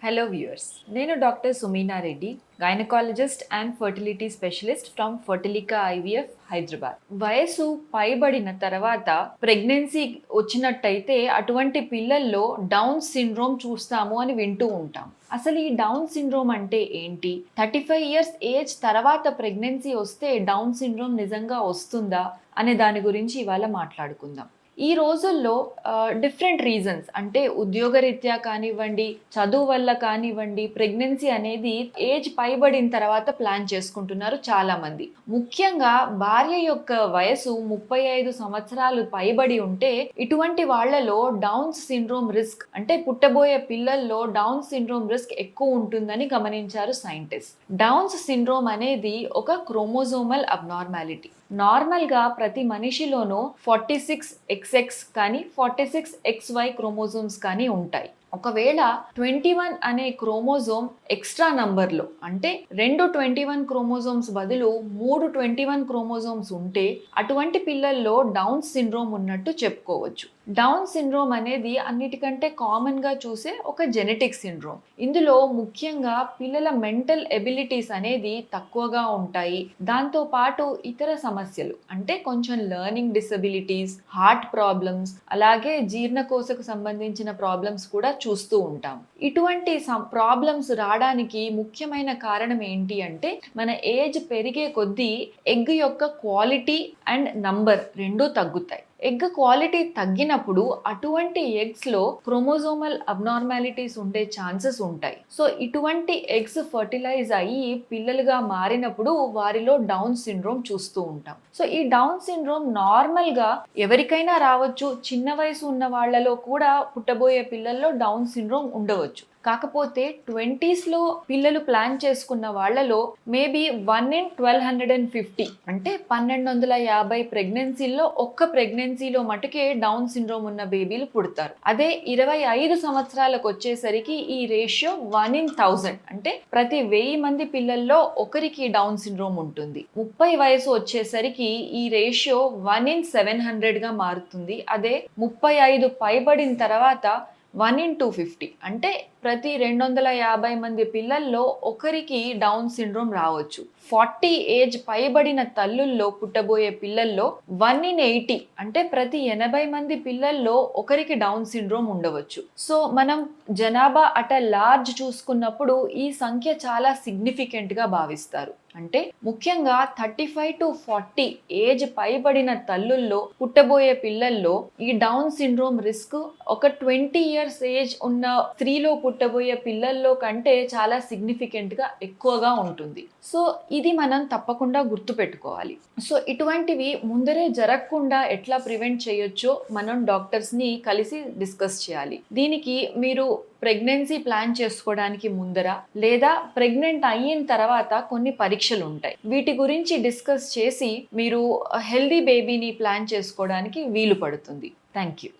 Hello viewers, నేను doctor Sumeena Reddy, gynaecologist and fertility specialist from Fertilica IVF Hyderabad. వయసు పైబడిన తర్వాత ప్రెగ్నెన్సీ వచ్చినట్టయితే అటువంటి పిల్లల్లో డౌన్ సిండ్రోమ్ చూస్తాము అని వింటూ ఉంటాం. అసలు ఈ డౌన్ సిండ్రోమ్ అంటే ఏంటి? 35 ఇయర్స్ ఏజ్ తర్వాత ప్రెగ్నెన్సీ వస్తే డౌన్ సిండ్రోమ్ నిజంగా వస్తుందా అనే దాని గురించి ఇవాళ మాట్లాడుకుందాం. ఈ రోజుల్లో డిఫరెంట్ రీజన్స్, అంటే ఉద్యోగరీత్యా కానివ్వండి, చదువు వల్ల కానివ్వండి, ప్రెగ్నెన్సీ అనేది ఏజ్ పైబడిన తర్వాత ప్లాన్ చేసుకుంటున్నారు చాలామంది. ముఖ్యంగా భార్య యొక్క వయసు 35 సంవత్సరాలు పైబడి ఉంటే ఇటువంటి వాళ్లలో డౌన్ సిండ్రోమ్ రిస్క్, అంటే పుట్టబోయే పిల్లల్లో డౌన్ సిండ్రోమ్ రిస్క్ ఎక్కువ ఉంటుందని గమనించారు సైంటిస్ట్. డౌన్స్ సిండ్రోమ్ అనేది ఒక క్రోమోజోమల్ అబ్నార్మాలిటీ. నార్మల్గా ప్రతి మనిషిలోనూ 46XX కానీ 46XY క్రోమోజోమ్స్ కానీ ఉంటాయి. ఒకవేళ 21 అనే క్రోమోజోమ్ ఎక్స్ట్రా నంబర్లో, అంటే 2 21 క్రోమోజోమ్స్ బదులు 3 21 క్రోమోజోమ్స్ ఉంటే అటువంటి పిల్లల్లో డౌన్ సిండ్రోమ్ ఉన్నట్టు చెప్పుకోవచ్చు. డౌన్ సిండ్రోమ్ అనేది అన్నిటికంటే కామన్గా చూసే ఒక జెనెటిక్ సిండ్రోమ్. ఇందులో ముఖ్యంగా పిల్లల మెంటల్ ఎబిలిటీస్ అనేది తక్కువగా ఉంటాయి. దాంతో పాటు ఇతర సమస్యలు, అంటే కొంచెం లెర్నింగ్ డిసబిలిటీస్, హార్ట్ ప్రాబ్లమ్స్, అలాగే జీర్ణకోశకు సంబంధించిన ప్రాబ్లమ్స్ కూడా చూస్తూ ఉంటాం. ఇటువంటి ప్రాబ్లమ్స్ రావడానికి ముఖ్యమైన కారణం ఏంటి అంటే, మన ఏజ్ పెరిగే కొద్దీ ఎగ్ యొక్క క్వాలిటీ అండ్ నంబర్ రెండూ తగ్గుతాయి. ఎగ్ క్వాలిటీ తగ్గినప్పుడు అటువంటి ఎగ్స్లో క్రోమోజోమల్ అబ్నార్మాలిటీస్ ఉండే ఛాన్సెస్ ఉంటాయి. సో ఇటువంటి ఎగ్స్ ఫర్టిలైజ్ అయ్యి పిల్లలుగా మారినప్పుడు వారిలో డౌన్ సిండ్రోమ్ చూస్తూ ఉంటాం. సో ఈ డౌన్ సిండ్రోమ్ నార్మల్గా ఎవరికైనా రావచ్చు. చిన్న వయసు ఉన్న వాళ్ళలో కూడా పుట్టబోయే పిల్లల్లో డౌన్ సిండ్రోమ్ ఉండవచ్చు. కాకపోతే 20స్లో పిల్లలు ప్లాన్ చేసుకున్న వాళ్ళలో మేబీ 1 in 1250, అంటే 1250 ప్రెగ్నెన్సీల్లో ఒక్క ప్రెగ్నెన్సీలో మటుకే డౌన్ సిండ్రోమ్ ఉన్న బేబీలు పుడతారు. అదే 25 సంవత్సరాలకు వచ్చేసరికి ఈ రేషియో 1 in 1000, అంటే ప్రతి 1000 మంది పిల్లల్లో ఒకరికి డౌన్ సిండ్రోమ్ ఉంటుంది. 30 వయసు వచ్చేసరికి ఈ రేషియో 1 in 700గా మారుతుంది. అదే 35 పైబడిన తర్వాత 1 in 250, అంటే ప్రతి 250 మంది పిల్లల్లో ఒకరికి డౌన్ సిండ్రోమ్ రావచ్చు. 40 ఏజ్ పైబడిన తల్లుల్లో పుట్టబోయే పిల్లల్లో 1 in 80, అంటే ప్రతి 80 మంది పిల్లల్లో ఒకరికి డౌన్ సిండ్రోమ్ ఉండవచ్చు. సో మనం జనాభా అట లార్జ్ చూసుకున్నప్పుడు ఈ సంఖ్య చాలా సిగ్నిఫికెంట్గా భావిస్తారు. అంటే ముఖ్యంగా 35 to 40 ఏజ్ పైబడిన తల్లుల్లో పుట్టబోయే పిల్లల్లో ఈ డౌన్ సిండ్రోమ్ రిస్క్ ఒక 20 ఇయర్స్ ఏజ్ ఉన్న స్త్రీలో పుట్టబోయే పిల్లల్లో కంటే చాలా సిగ్నిఫికెంట్గా ఎక్కువగా ఉంటుంది. సో ఇది మనం తప్పకుండా గుర్తుపెట్టుకోవాలి. సో ఇటువంటివి ముందరే జరగకుండా ఎట్లా ప్రివెంట్ చేయొచ్చో మనం డాక్టర్స్ని కలిసి డిస్కస్ చేయాలి. దీనికి మీరు ప్రెగ్నెన్సీ ప్లాన్ చేసుకోవడానికి ముందర లేదా ప్రెగ్నెంట్ అయిన తర్వాత కొన్ని పరీక్షలు ఉంటాయి. వీటి గురించి డిస్కస్ చేసి మీరు హెల్దీ బేబీని ప్లాన్ చేసుకోవడానికి వీలు పడుతుంది. Thank you.